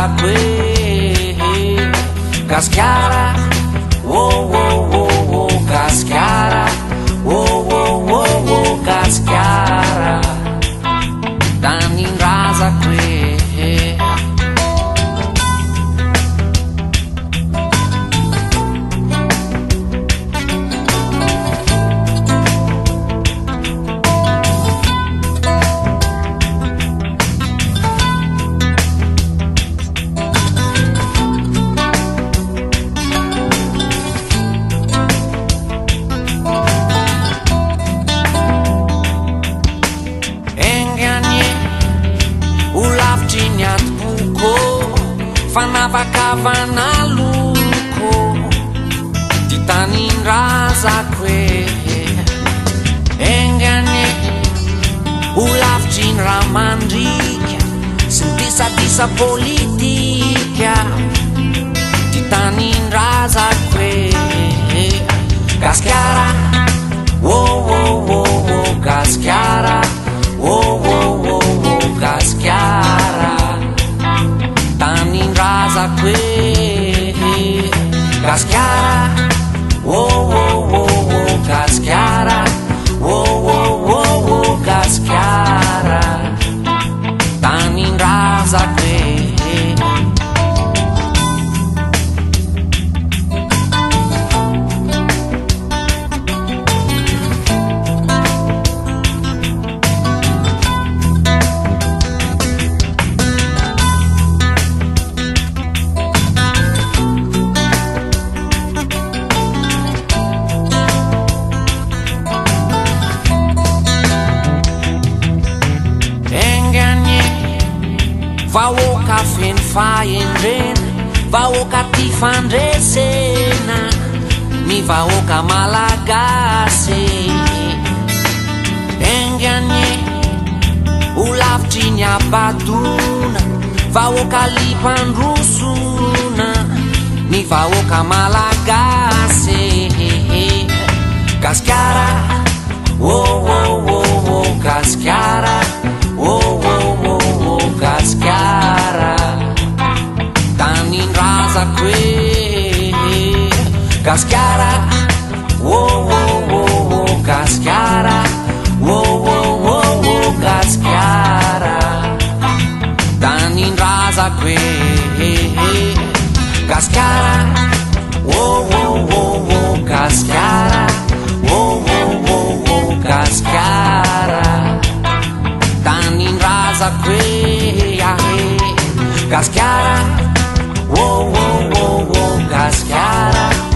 rasa que cascara, oh oh oh oh cascara, oh oh oh oh cascara, danin rasa que ulavcinhat buko fanavakavana luko titanin rasa que engane ulavcin ramandrika sentisa politika titanin rasa que cascara, oh oh oh oh cascara, oh oh oh oh cascara, tanin rasa que cascara, oh oh oh oh cascara, oh oh oh oh cascara, tanin rasa que va o café fai ren, va o catifan resena, mi va o camalagase, engane, ulavcinia batuna, va o calipan rusuna, mi va o camalagase, cascara, oh oh oh oh cascara, oh oh oh oh cascara, tanin rasa que cascara, oh oh oh oh cascara, oh oh oh oh cascara, tanin rasa que cascara, oh oh oh oh cascara, oh oh oh oh cascara, tanin rasa que cascara, oh oh oh oh cascara.